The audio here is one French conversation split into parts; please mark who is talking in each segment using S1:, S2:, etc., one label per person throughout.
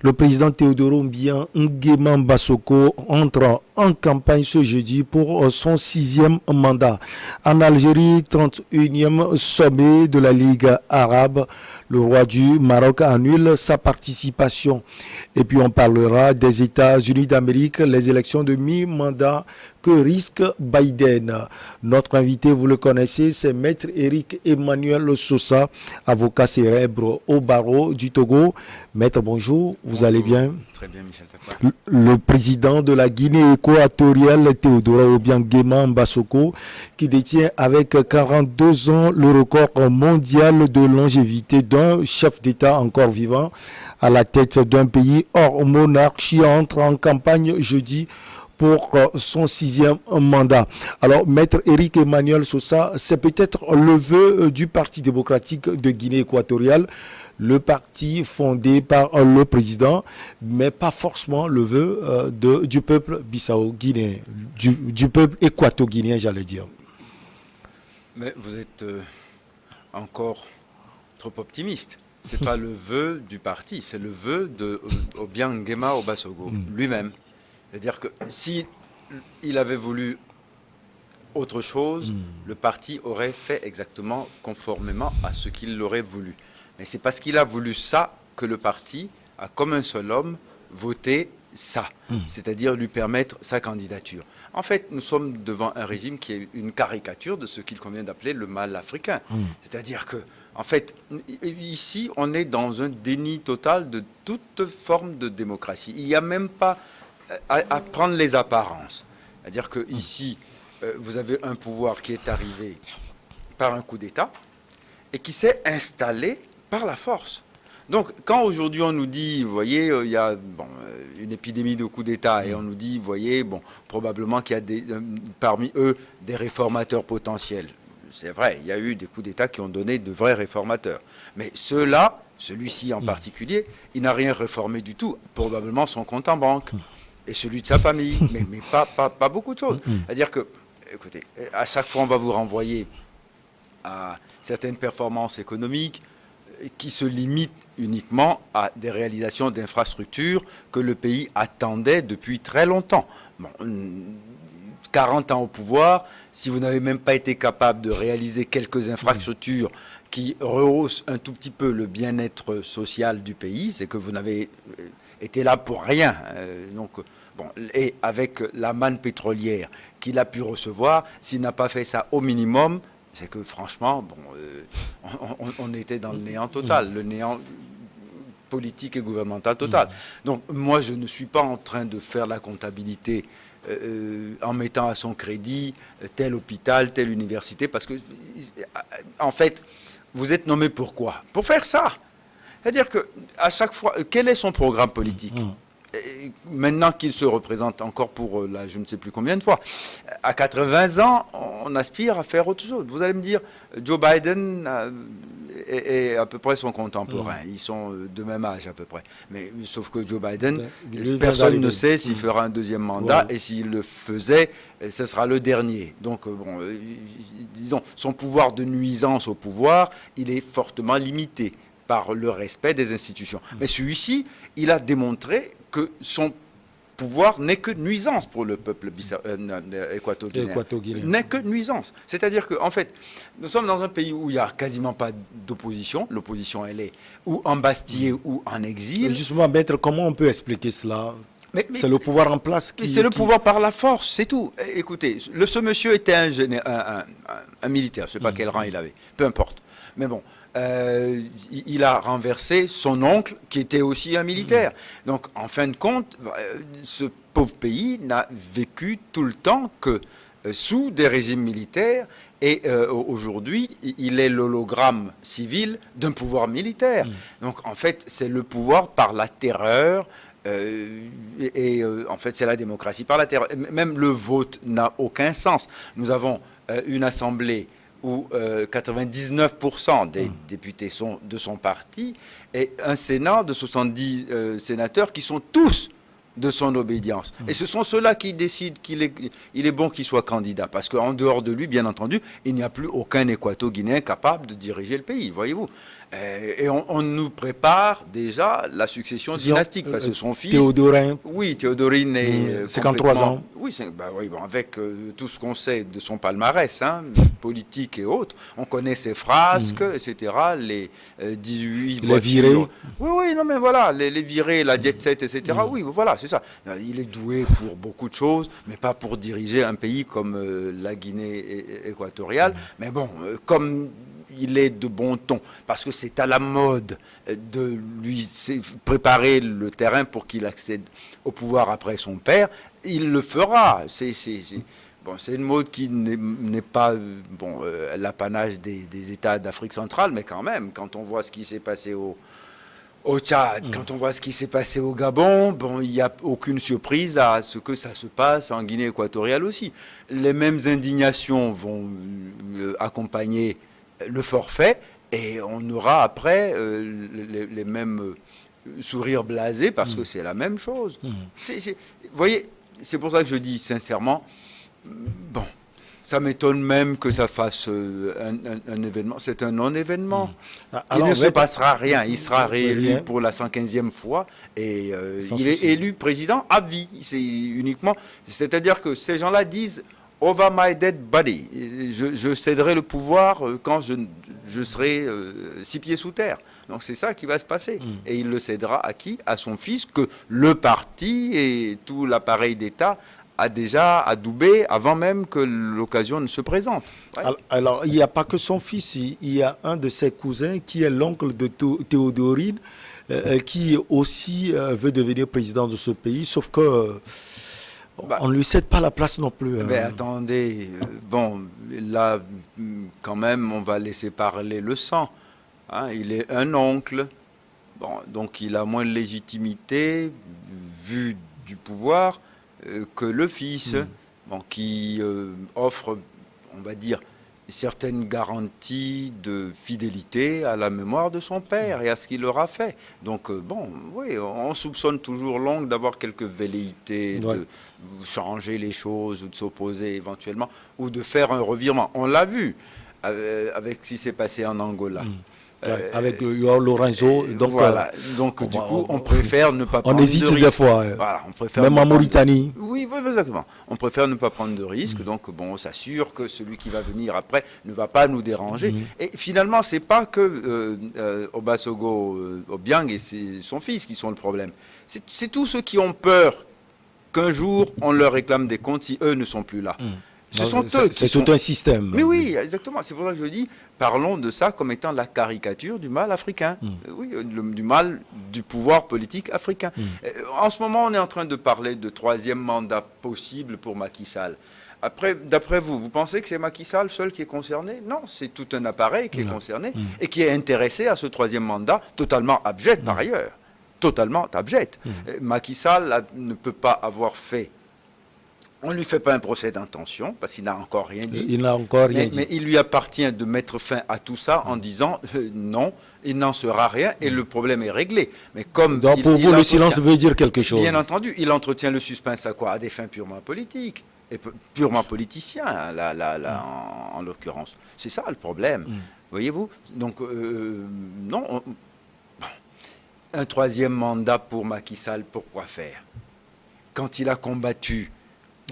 S1: Le président Théodore Obiang Nguema Bassoko entre en campagne ce jeudi pour son 6e mandat. En Algérie, 31e sommet de la Ligue arabe. Le roi du Maroc annule sa participation. Et puis on parlera des États-Unis d'Amérique, les élections de mi-mandat que risque Biden. Notre invité, vous le connaissez, c'est Maître Éric Emmanuel Sosa, avocat célèbre au barreau du Togo. Maître, bonjour, vous allez bien?
S2: Très bien, Michel Takwa.
S1: Le président de la Guinée équatoriale, Théodore Obiang Nguema Bassoko, qui détient avec 42 ans le record mondial de longévité d'un chef d'État encore vivant à la tête d'un pays hors monarchie, entre en campagne jeudi pour son 6e mandat. Alors, Maître Éric Emmanuel Sosa, c'est peut-être le vœu du Parti démocratique de Guinée équatoriale, le parti fondé par le président, mais pas forcément le vœu du peuple bissau-guinéen, du peuple équato-guinéen, j'allais dire.
S2: Mais vous êtes encore trop optimiste. Ce n'est pas le vœu du parti, c'est le vœu de Obiang Nguema Bassoko lui-même. C'est-à-dire que si il avait voulu autre chose, le parti aurait fait exactement conformément à ce qu'il aurait voulu. Mais c'est parce qu'il a voulu ça que le parti a, comme un seul homme, voté ça, c'est-à-dire lui permettre sa candidature. En fait, nous sommes devant un régime qui est une caricature de ce qu'il convient d'appeler le mal africain. C'est-à-dire que, en fait, ici, on est dans un déni total de toute forme de démocratie. Il n'y a même pas à prendre les apparences. C'est-à-dire que ici, vous avez un pouvoir qui est arrivé par un coup d'État et qui s'est installé par la force. Donc, quand aujourd'hui on nous dit, vous voyez, il y a une épidémie de coups d'État, et on nous dit, vous voyez, probablement qu'il y a parmi eux des réformateurs potentiels. C'est vrai, il y a eu des coups d'État qui ont donné de vrais réformateurs. Mais ceux-là, celui-ci en particulier, il n'a rien réformé du tout. Probablement son compte en banque et celui de sa famille, mais pas beaucoup de choses. C'est-à-dire que, écoutez, à chaque fois on va vous renvoyer à certaines performances économiques qui se limitent uniquement à des réalisations d'infrastructures que le pays attendait depuis très longtemps. 40 ans au pouvoir, si vous n'avez même pas été capable de réaliser quelques infrastructures qui rehaussent un tout petit peu le bien-être social du pays, c'est que vous n'avez été là pour rien. Et avec la manne pétrolière qu'il a pu recevoir, s'il n'a pas fait ça au minimum, c'est que franchement, on était dans le néant total, le néant politique et gouvernemental total. Donc moi, je ne suis pas en train de faire la comptabilité en mettant à son crédit tel hôpital, telle université, parce que, en fait, vous êtes nommé pourquoi? Pour faire ça. C'est-à-dire que à chaque fois, quel est son programme politique? Maintenant qu'il se représente encore pour je ne sais plus combien de fois, à 80 ans, on aspire à faire autre chose. Vous allez me dire, Joe Biden est à peu près son contemporain. Ils sont de même âge à peu près. Mais sauf que Joe Biden, personne ne sait s'il fera un deuxième mandat, et s'il le faisait, ce sera le dernier. Donc, disons, son pouvoir de nuisance au pouvoir, il est fortement limité par le respect des institutions. Mais celui-ci, il a démontré que son pouvoir n'est que nuisance pour le peuple équato-guinéen. N'est que nuisance. C'est-à-dire qu'en fait, nous sommes dans un pays où il n'y a quasiment pas d'opposition. L'opposition, elle est ou embastillée ou en exil.
S1: Justement, Maître, comment on peut expliquer cela? C'est le pouvoir en place qui...
S2: C'est le pouvoir par la force, c'est tout. Écoutez, ce monsieur était un militaire, je ne sais pas quel rang il avait, peu importe. Mais bon, il a renversé son oncle qui était aussi un militaire. Donc, en fin de compte, ce pauvre pays n'a vécu tout le temps que sous des régimes militaires, et aujourd'hui, il est l'hologramme civil d'un pouvoir militaire. Donc, en fait, c'est le pouvoir par la terreur. En fait, c'est la démocratie par la terreur. Même le vote n'a aucun sens. Nous avons une assemblée où 99% des députés sont de son parti, et un Sénat de 70 sénateurs qui sont tous de son obédience. Et ce sont ceux-là qui décident qu'il est bon qu'il soit candidat, parce qu'en dehors de lui, bien entendu, il n'y a plus aucun équato-guinéen capable de diriger le pays, voyez-vous. Et on nous prépare déjà la succession dynastique, parce que son fils...
S1: Théodorin.
S2: Oui, Théodorine est
S1: 53 ans.
S2: Oui, avec tout ce qu'on sait de son palmarès, politique et autres, on connaît ses frasques, etc., les 18
S1: les virées.
S2: Oui, non mais voilà, les virées, la jet set, etc., oui, voilà, c'est ça. Il est doué pour beaucoup de choses, mais pas pour diriger un pays comme la Guinée équatoriale. Mais bon, comme... il est de bon ton, parce que c'est à la mode de lui préparer le terrain pour qu'il accède au pouvoir après son père. Il le fera. C'est une mode qui n'est pas l'apanage des États d'Afrique centrale, mais quand même, quand on voit ce qui s'est passé au Tchad, quand on voit ce qui s'est passé au Gabon, il n'y a aucune surprise à ce que ça se passe en Guinée équatoriale aussi. Les mêmes indignations vont accompagner le forfait, et on aura après les mêmes sourires blasés, parce que c'est la même chose. Vous voyez, c'est pour ça que je dis sincèrement, ça m'étonne même que ça fasse un événement. C'est un non-événement. Il ne se passera rien. Il sera réélu pour la 115e fois, et il est élu président à vie. C'est-à-dire que ces gens-là disent: over my dead body. Je céderai le pouvoir quand je serai 6 pieds sous terre. Donc c'est ça qui va se passer. Et il le cédera à qui? À son fils, que le parti et tout l'appareil d'État a déjà adoubé avant même que l'occasion ne se présente. Ouais.
S1: Alors, il n'y a pas que son fils, il y a un de ses cousins qui est l'oncle de Théodorine, qui aussi veut devenir président de ce pays, sauf que... on ne lui cède pas la place non plus.
S2: Mais attendez, là, quand même, on va laisser parler le sang. Il est un oncle, donc il a moins de légitimité, vu du pouvoir, que le fils, qui offre, on va dire, certaines garanties de fidélité à la mémoire de son père et à ce qu'il aura fait. Donc, oui, on soupçonne toujours l'oncle d'avoir quelques velléités, de changer les choses ou de s'opposer éventuellement, ou de faire un revirement. On l'a vu avec ce qui s'est passé en Angola.
S1: Avec Lorenzo. Donc,
S2: voilà. Donc du coup, on préfère ne pas prendre de risque.
S1: On hésite des fois.
S2: Voilà, on préfère
S1: même en Mauritanie.
S2: Oui, exactement. On préfère ne pas prendre de risque. Donc, on s'assure que celui qui va venir après ne va pas nous déranger. Et finalement, c'est pas que Obasogo Obiang et son fils qui sont le problème. C'est tous ceux qui ont peur qu'un jour, on leur réclame des comptes si eux ne sont plus là.
S1: C'est tout un système.
S2: Mais oui, exactement. C'est pour ça que je dis, parlons de ça comme étant la caricature du mal africain. Oui, du mal du pouvoir politique africain. En ce moment, on est en train de parler de 3e mandat possible pour Macky Sall. Après, d'après vous, vous pensez que c'est Macky Sall seul qui est concerné? Non, c'est tout un appareil qui est concerné et qui est intéressé à ce 3e mandat, totalement abject par ailleurs. Totalement abject. Macky Sall ne peut pas avoir fait... On ne lui fait pas un procès d'intention, parce qu'il n'a encore rien dit.
S1: Il n'a encore rien dit.
S2: Mais il lui appartient de mettre fin à tout ça en disant non, il n'en sera rien et le problème est réglé. Mais comme
S1: donc pour vous, le silence veut dire quelque chose.
S2: Bien entendu, il entretient le suspense à quoi? À des fins purement politiques, et purement politiciens, en l'occurrence. C'est ça le problème, voyez-vous? Donc, non, un 3e mandat pour Macky Sall, pourquoi faire? Quand il a combattu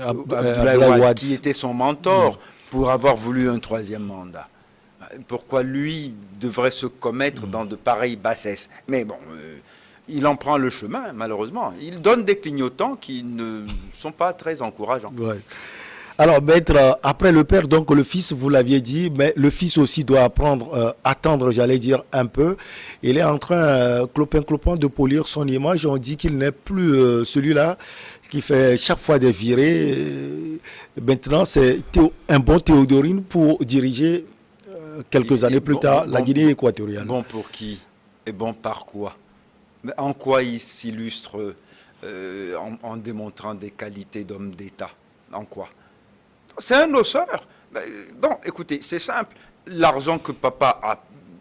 S2: Abdoulaye Wade, qui était son mentor, pour avoir voulu un 3e mandat. Pourquoi lui devrait se commettre dans de pareilles bassesses? Mais il en prend le chemin, malheureusement. Il donne des clignotants qui ne sont pas très encourageants.
S1: Ouais. Alors, maître, après le père, donc le fils, vous l'aviez dit, mais le fils aussi doit attendre, j'allais dire, un peu. Il est en train, clopin, de polir son image. On dit qu'il n'est plus celui-là qui fait chaque fois des virées. Maintenant, c'est un bon Théodorine pour diriger quelques années plus tard la Guinée équatoriale.
S2: Bon pour qui? Et bon par quoi? Mais en quoi il s'illustre en démontrant des qualités d'homme d'État? En quoi? C'est un osseur. Bon, écoutez, c'est simple. L'argent que papa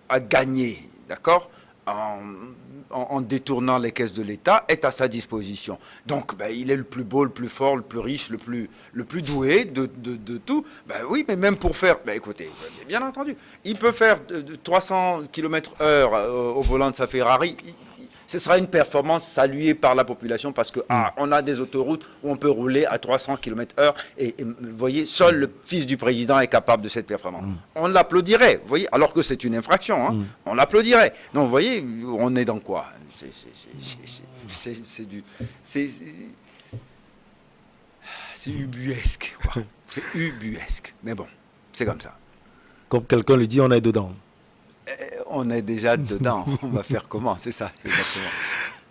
S2: a gagné, d'accord, en détournant les caisses de l'État, est à sa disposition. Donc, ben, il est le plus beau, le plus fort, le plus riche, le plus doué de tout. Ben oui, mais même pour faire... Ben écoutez, bien entendu, il peut faire 300 km/h au volant de sa Ferrari. Ce sera une performance saluée par la population parce que on a des autoroutes où on peut rouler à 300 km/h et vous voyez, seul le fils du président est capable de cette performance. On l'applaudirait, vous voyez, alors que c'est une infraction, hein, on l'applaudirait. Donc vous voyez, on est dans quoi? C'est ubuesque, quoi. C'est ubuesque, mais bon, c'est comme ça.
S1: Comme quelqu'un le dit, on est dedans.
S2: On est déjà dedans. On va faire comment? C'est ça, exactement.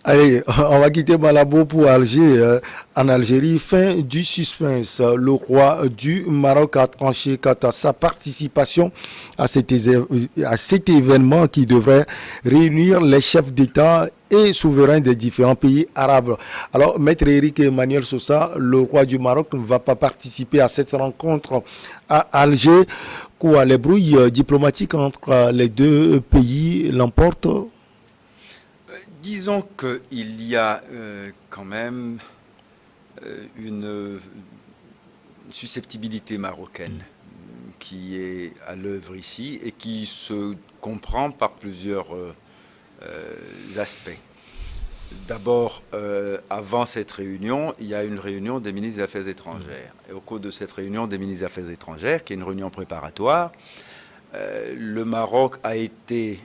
S1: Allez, on va quitter Malabo pour Alger. En Algérie, fin du suspense. Le roi du Maroc a tranché quant à sa participation à cet événement qui devrait réunir les chefs d'État et souverains des différents pays arabes. Alors, Maître Eric Emmanuel Sosa, le roi du Maroc, ne va pas participer à cette rencontre à Alger. Quoi, les brouilles diplomatiques entre les deux pays l'emportent?
S2: Disons qu'il y a quand même une susceptibilité marocaine qui est à l'œuvre ici et qui se comprend par plusieurs aspects. D'abord, avant cette réunion, il y a une réunion des ministres des Affaires étrangères. Et au cours de cette réunion des ministres des Affaires étrangères, qui est une réunion préparatoire, le Maroc a été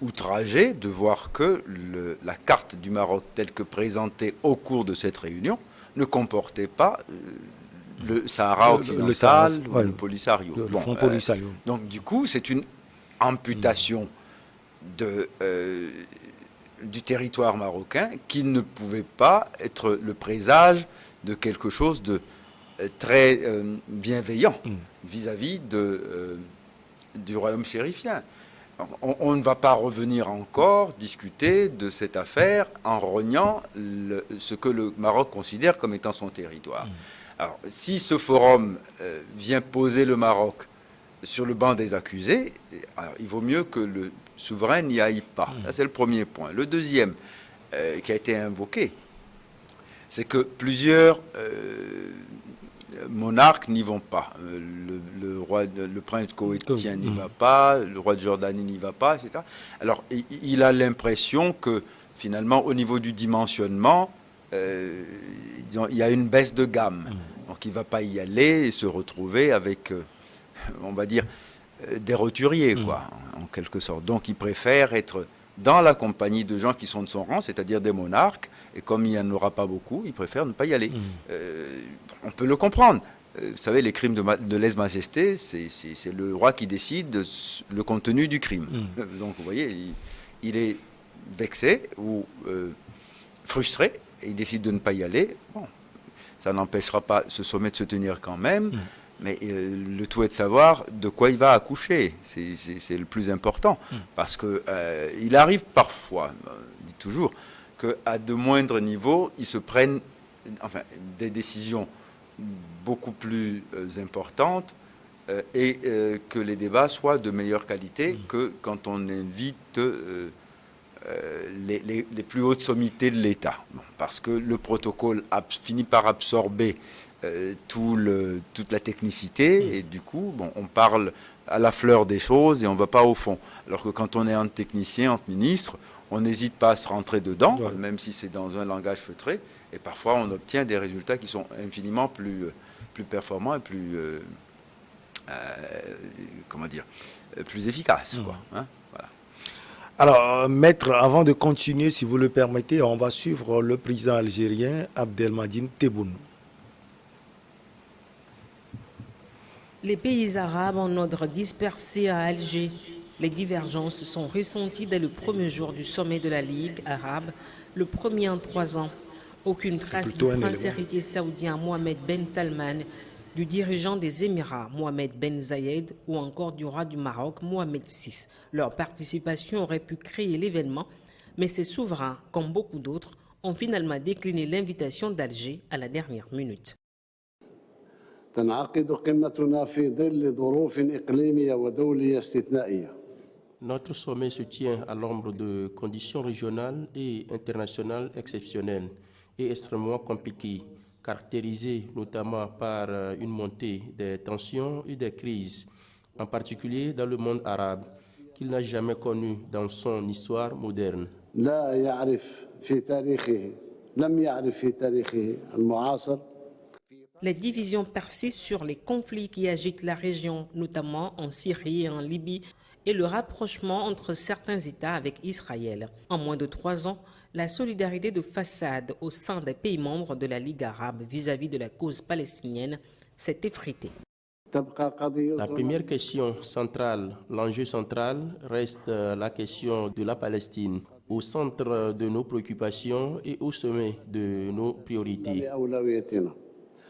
S2: outragé de voir que la carte du Maroc telle que présentée au cours de cette réunion ne comportait pas le Sahara occidental ou le Polisario.
S1: Le front Polisario.
S2: Donc du coup, c'est une amputation du territoire marocain qui ne pouvait pas être le présage de quelque chose de très bienveillant vis-à-vis du royaume chérifien. On ne va pas revenir encore discuter de cette affaire en rognant ce que le Maroc considère comme étant son territoire. Alors, si ce forum vient poser le Maroc sur le banc des accusés, alors, il vaut mieux que le souverain n'y aille pas. Ça, c'est le premier point. Le deuxième, qui a été invoqué, c'est que plusieurs monarques n'y vont pas. Le prince koweïtien n'y va pas, le roi de Jordanie n'y va pas, etc. Alors, il a l'impression que, finalement, au niveau du dimensionnement, il y a une baisse de gamme. Donc, il ne va pas y aller et se retrouver avec, on va dire, des roturiers, quoi, en quelque sorte. Donc, il préfère être dans la compagnie de gens qui sont de son rang, c'est-à-dire des monarques, et comme il n'y en aura pas beaucoup, il préfère ne pas y aller. On peut le comprendre. Vous savez, les crimes de lèse-majesté, c'est le roi qui décide le contenu du crime. Donc, vous voyez, il est vexé ou frustré, et il décide de ne pas y aller. Bon, ça n'empêchera pas ce sommet de se tenir quand même, mais le tout est de savoir de quoi il va accoucher. C'est le plus important. Parce qu'il arrive parfois, on dit toujours, qu'à de moindres niveaux, ils se prennent des décisions beaucoup plus importantes et que les débats soient de meilleure qualité que quand on invite les plus hautes sommités de l'État. Bon, parce que le protocole finit par absorber toute la technicité et du coup, bon, on parle à la fleur des choses et on ne va pas au fond. Alors que quand on est entre techniciens, entre ministres, on n'hésite pas à se rentrer dedans, même si c'est dans un langage feutré, et parfois on obtient des résultats qui sont infiniment plus performants et plus, plus efficaces, quoi, hein, voilà.
S1: Alors, maître, avant de continuer, si vous le permettez, on va suivre le président algérien Abdelmadjid Tebboune.
S3: Les pays arabes en ordre dispersés à Alger. Les divergences sont ressenties dès le premier jour du sommet de la Ligue arabe, le premier en 3 ans. Aucune trace du prince héritier saoudien Mohamed Ben Salman, du dirigeant des Émirats Mohamed Ben Zayed ou encore du roi du Maroc Mohamed VI. Leur participation aurait pu créer l'événement, mais ces souverains, comme beaucoup d'autres, ont finalement décliné l'invitation d'Alger à la dernière minute.
S4: تنعقد قمتنا في ظل ظروف إقليمية ودولية استثنائية Notre sommet se tient à l'ombre de conditions régionales et internationales exceptionnelles et extrêmement compliquées, caractérisées notamment par une montée des tensions et des crises, en particulier dans le monde arabe, qu'il n'a jamais connu dans son histoire moderne.
S3: Les divisions persistent sur les conflits qui agitent la région, notamment en Syrie et en Libye, et le rapprochement entre certains États avec Israël. En moins de 3 ans, la solidarité de façade au sein des pays membres de la Ligue arabe vis-à-vis de la cause palestinienne s'est effritée.
S4: La première question centrale, l'enjeu central, reste la question de la Palestine, au centre de nos préoccupations et au sommet de nos priorités.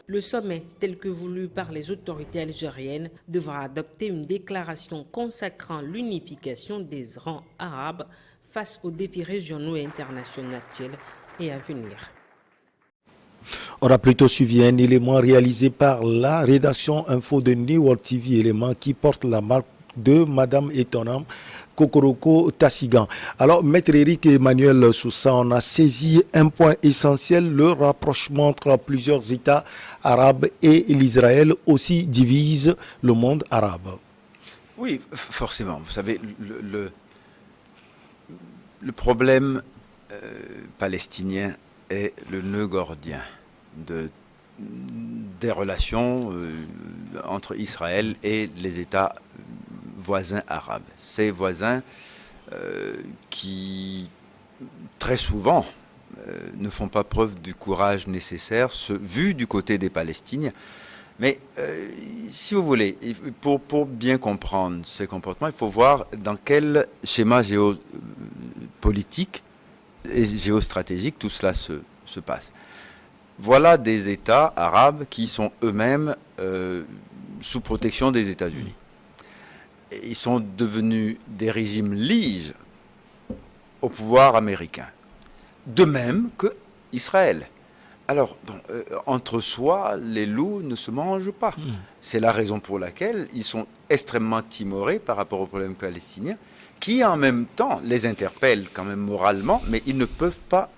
S3: Le sommet, tel que voulu par les autorités algériennes, devra adopter une déclaration consacrant l'unification des rangs arabes face aux défis régionaux et internationaux actuels et à venir.
S1: On a plutôt suivi un élément réalisé par la rédaction info de New World TV, élément qui porte la marque de Madame Étonnam Kokoroko Tassigan. Alors, Maître Eric et Emmanuel Soussa, on a saisi un point essentiel, le rapprochement entre plusieurs États arabes et l'Israël aussi divise le monde arabe.
S2: Oui, forcément. Vous savez, le problème palestinien est le nœud gordien des relations entre Israël et les États voisins arabes. Ces voisins qui, très souvent, ne font pas preuve du courage nécessaire, vu du côté des Palestiniens. Mais si vous voulez, pour bien comprendre ces comportements, il faut voir dans quel schéma géopolitique et géostratégique tout cela se passe. Voilà des États arabes qui sont eux-mêmes sous protection des États-Unis. Ils sont devenus des régimes liges au pouvoir américain, de même que Israël. Alors, entre soi, les loups ne se mangent pas. C'est la raison pour laquelle ils sont extrêmement timorés par rapport au problème palestinien, qui en même temps les interpelle quand même moralement, mais ils ne peuvent pas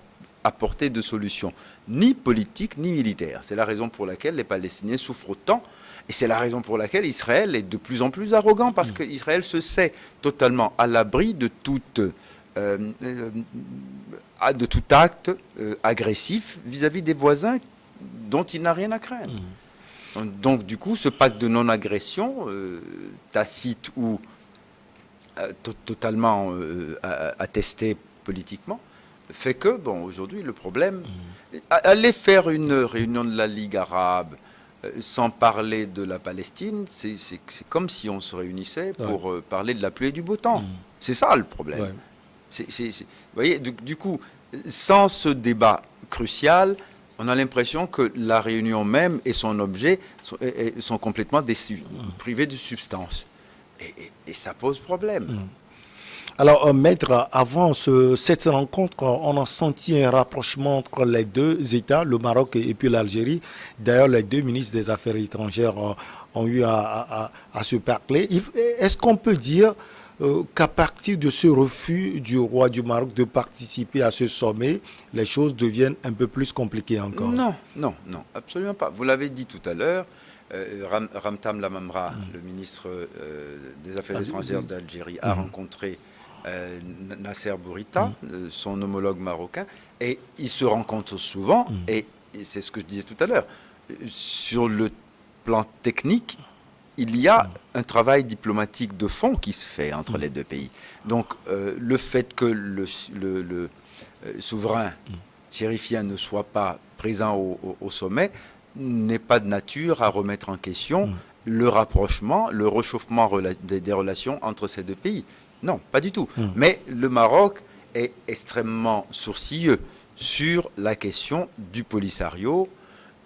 S2: apporter de solution, ni politique, ni militaire. C'est la raison pour laquelle les Palestiniens souffrent autant, et c'est la raison pour laquelle Israël est de plus en plus arrogant, parce qu'Israël se sait totalement à l'abri de tout acte agressif vis-à-vis des voisins dont il n'a rien à craindre. Donc du coup, ce pacte de non-agression, tacite ou totalement attesté politiquement, fait que, bon, aujourd'hui, le problème... Aller faire une réunion de la Ligue arabe sans parler de la Palestine, c'est comme si on se réunissait pour parler de la pluie et du beau temps. C'est ça le problème. Vous voyez, du coup, sans ce débat crucial, on a l'impression que la réunion même et son objet sont complètement privés de substance. Et ça pose problème.
S1: Alors, Maître, avant cette rencontre, on a senti un rapprochement entre les deux États, le Maroc et puis l'Algérie. D'ailleurs, les deux ministres des Affaires étrangères ont eu à se parler. Est-ce qu'on peut dire qu'à partir de ce refus du roi du Maroc de participer à ce sommet, les choses deviennent un peu plus compliquées encore?
S2: Non, absolument pas. Vous l'avez dit tout à l'heure, Ramtam Lamamra, le ministre des Affaires étrangères d'Algérie, a rencontré Nasser Bourita, son homologue marocain, et ils se rencontrent souvent, et c'est ce que je disais tout à l'heure, sur le plan technique, il y a un travail diplomatique de fond qui se fait entre les deux pays. Donc le fait que le souverain chérifien ne soit pas présent au sommet n'est pas de nature à remettre en question le rapprochement, le réchauffement des relations entre ces deux pays. Non, pas du tout. Mais le Maroc est extrêmement sourcilleux sur la question du Polisario,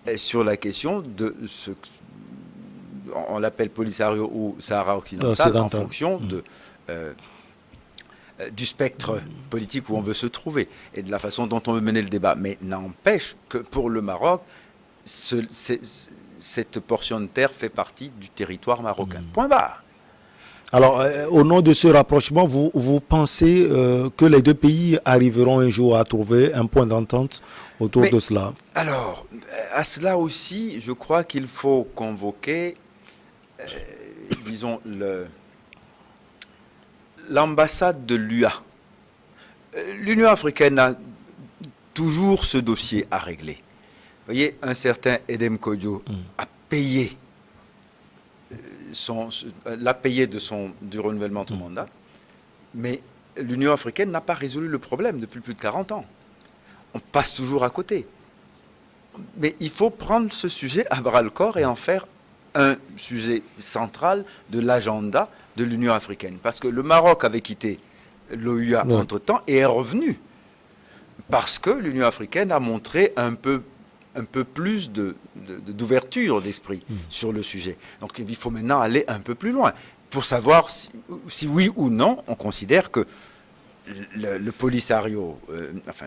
S2: et sur la question de ce on l'appelle Polisario ou Sahara occidental, en fonction du spectre politique où on veut se trouver et de la façon dont on veut mener le débat. Mais n'empêche que pour le Maroc, cette portion de terre fait partie du territoire marocain. Point barre.
S1: Alors, au nom de ce rapprochement, vous pensez que les deux pays arriveront un jour à trouver un point d'entente autour
S2: Mais
S1: de cela?
S2: alors, à cela aussi, je crois qu'il faut convoquer, disons, l'ambassade de l'UA. L'Union africaine a toujours ce dossier à régler. Vous voyez, un certain Edem Kodjo a payé l'a payé du renouvellement de son mandat, mais l'Union africaine n'a pas résolu le problème depuis plus de 40 ans. On passe toujours à côté. Mais il faut prendre ce sujet à bras-le-corps et en faire un sujet central de l'agenda de l'Union africaine. Parce que le Maroc avait quitté l'OUA entre-temps et est revenu. Parce que l'Union africaine a montré un peu plus d'ouverture d'esprit sur le sujet. Donc il faut maintenant aller un peu plus loin pour savoir si oui ou non on considère que le Polisario, enfin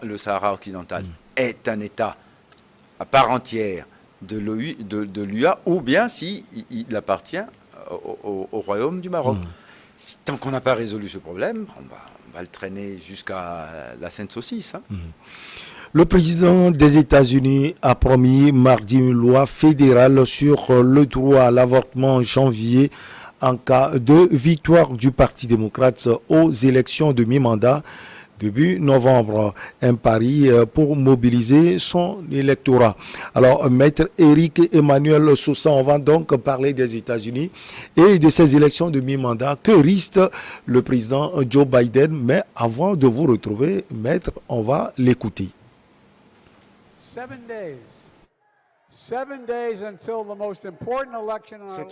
S2: le Sahara occidental, est un État à part entière de l'UA ou bien si il appartient au Royaume du Maroc. Tant qu'on n'a pas résolu ce problème, on va le traîner jusqu'à la Sainte Saucisse. Hein.
S1: Le président des États-Unis a promis mardi une loi fédérale sur le droit à l'avortement en janvier en cas de victoire du Parti démocrate aux élections de mi-mandat début novembre. Un pari pour mobiliser son électorat. Alors, Maître Éric Emmanuel Sousa, on va donc parler des États-Unis et de ces élections de mi-mandat. Que risque le président Joe Biden? Mais avant de vous retrouver, Maître, on va l'écouter.
S5: 7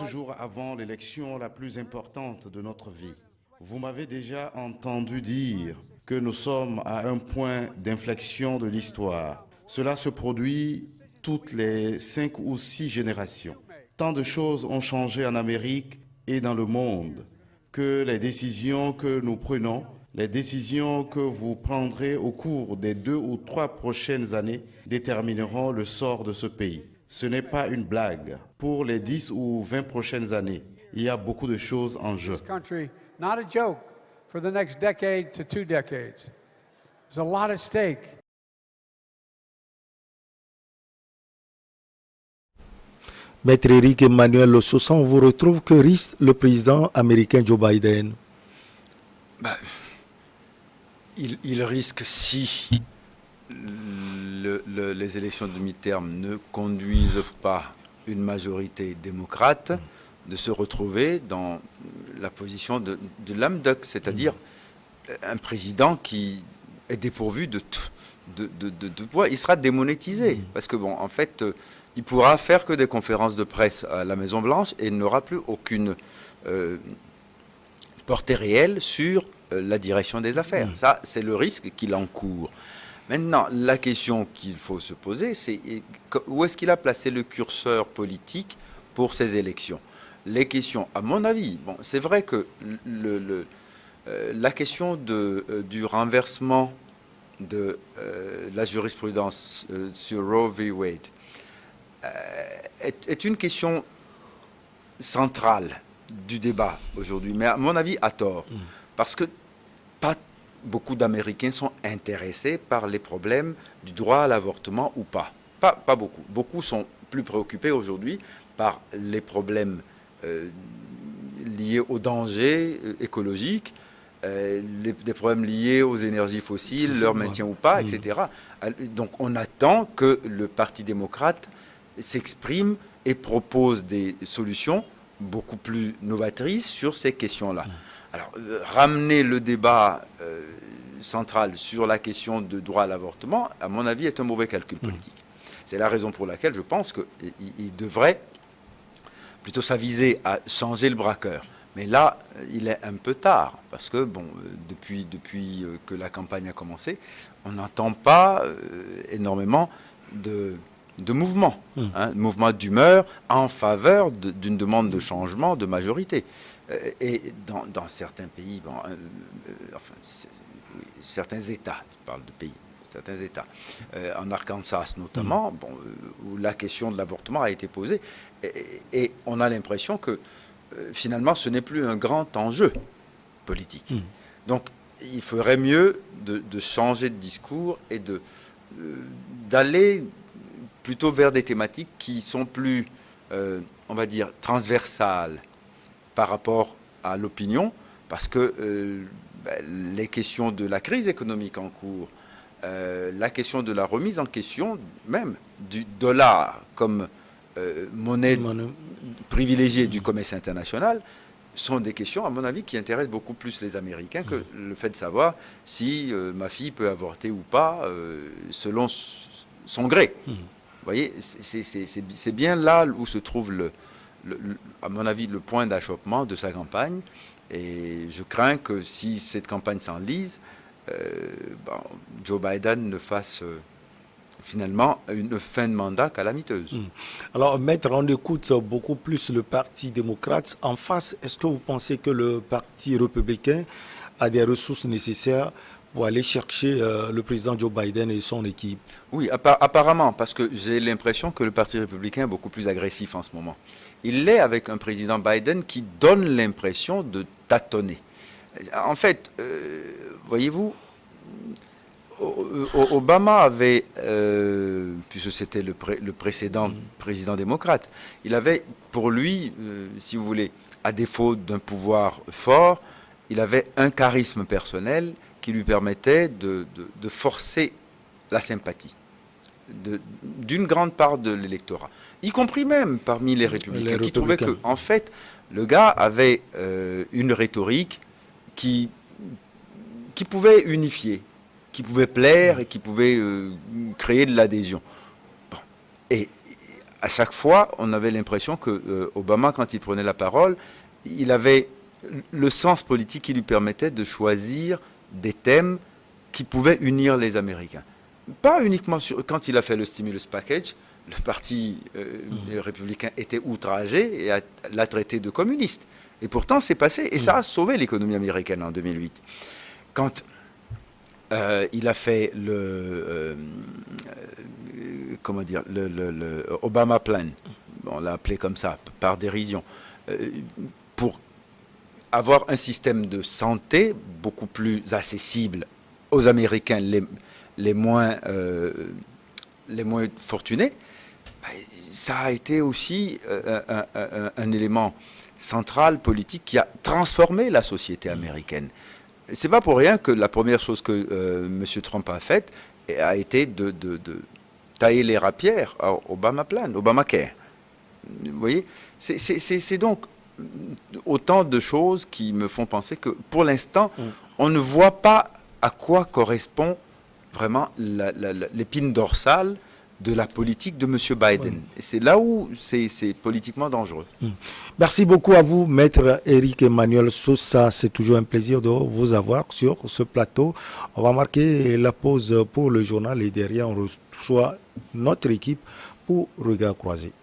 S5: jours avant l'élection la plus importante de notre vie. Vous m'avez déjà entendu dire que nous sommes à un point d'inflexion de l'histoire. Cela se produit toutes les 5 ou 6 générations. Tant de choses ont changé en Amérique et dans le monde que les décisions que nous prenons, les décisions que vous prendrez au cours des 2 ou 3 prochaines années détermineront le sort de ce pays. Ce n'est pas une blague. Pour les 10 ou 20 prochaines années, il y a beaucoup de choses en jeu.
S6: Not a joke for the next decade to 2 decades. There's a lot at stake.
S1: Maître Éric Emmanuel Sousa, on vous retrouve. Que risque le président américain Joe Biden?
S2: Il risque, si les élections de mi-terme ne conduisent pas une majorité démocrate, de se retrouver dans la position de lame duck, c'est-à-dire un président qui est dépourvu de pouvoir. Il sera démonétisé, parce que bon, en fait, il pourra faire que des conférences de presse à la Maison-Blanche et il n'aura plus aucune portée réelle sur la direction des affaires. Ça, c'est le risque qu'il encourt. Maintenant, la question qu'il faut se poser, c'est où est-ce qu'il a placé le curseur politique pour ces élections? Les questions, à mon avis, bon, c'est vrai que la question du renversement de la jurisprudence sur Roe v. Wade est une question centrale du débat aujourd'hui, mais à mon avis à tort, parce que pas beaucoup d'Américains sont intéressés par les problèmes du droit à l'avortement ou pas. Pas beaucoup. Beaucoup sont plus préoccupés aujourd'hui par les problèmes liés aux dangers écologiques, des problèmes liés aux énergies fossiles, leur maintien ou pas, etc. Donc on attend que le Parti démocrate s'exprime et propose des solutions beaucoup plus novatrices sur ces questions-là. Alors, ramener le débat central sur la question de droit à l'avortement, à mon avis, est un mauvais calcul politique. C'est la raison pour laquelle je pense qu'il devrait plutôt s'aviser à changer le braqueur. Mais là, il est un peu tard, parce que bon, depuis que la campagne a commencé, on n'entend pas énormément de mouvements, mouvements d'humeur en faveur d'une demande de changement de majorité. Et dans certains pays, bon, enfin, certains États, je parle de pays, certains États, en Arkansas notamment, bon, où la question de l'avortement a été posée, et on a l'impression que finalement, ce n'est plus un grand enjeu politique. Donc, il ferait mieux de changer de discours et d'aller plutôt vers des thématiques qui sont plus, on va dire, transversales par rapport à l'opinion, parce que les questions de la crise économique en cours, la question de la remise en question même du dollar comme monnaie privilégiée du commerce international sont des questions, à mon avis, qui intéressent beaucoup plus les Américains que le fait de savoir si ma fille peut avorter ou pas selon son gré. Vous voyez, c'est bien là où se trouve, à mon avis, le point d'achoppement de sa campagne. Et je crains que si cette campagne s'enlise, Joe Biden ne fasse finalement une fin de mandat calamiteuse.
S1: Alors, maître, on écoute beaucoup plus le Parti démocrate. En face, est-ce que vous pensez que le Parti républicain a des ressources nécessaires pour aller chercher le président Joe Biden et son équipe?
S2: Oui, apparemment, parce que j'ai l'impression que le Parti républicain est beaucoup plus agressif en ce moment. Il l'est avec un président Biden qui donne l'impression de tâtonner. En fait, voyez-vous, Obama avait, puisque c'était le précédent président démocrate, il avait pour lui, si vous voulez, à défaut d'un pouvoir fort, il avait un charisme personnel qui lui permettait de forcer la sympathie d'une grande part de l'électorat, y compris même parmi les républicains, qui trouvaient que, en fait, le gars avait une rhétorique qui pouvait unifier, qui pouvait plaire et qui pouvait créer de l'adhésion. Bon. Et à chaque fois, on avait l'impression que Obama, quand il prenait la parole, il avait le sens politique qui lui permettait de choisir des thèmes qui pouvaient unir les Américains. Pas uniquement quand il a fait le stimulus package, le parti républicain était outragé et l'a traité de communiste. Et pourtant, c'est passé. Et ça a sauvé l'économie américaine en 2008. Quand il a fait le Obama Plan, on l'a appelé comme ça, par dérision, pour avoir un système de santé beaucoup plus accessible aux Américains les moins fortunés, ça a été aussi un élément central politique qui a transformé la société américaine. C'est pas pour rien que la première chose que M. Trump a faite a été de tailler les rapières à Obama Plan, Obamacare. Vous voyez, c'est donc autant de choses qui me font penser que pour l'instant, on ne voit pas à quoi correspond vraiment l'épine dorsale de la politique de M. Biden. Et c'est là où c'est politiquement dangereux.
S1: Merci beaucoup à vous, maître Éric Emmanuel Sosa. C'est toujours un plaisir de vous avoir sur ce plateau. On va marquer la pause pour le journal et derrière on reçoit notre équipe pour Regard Croisé.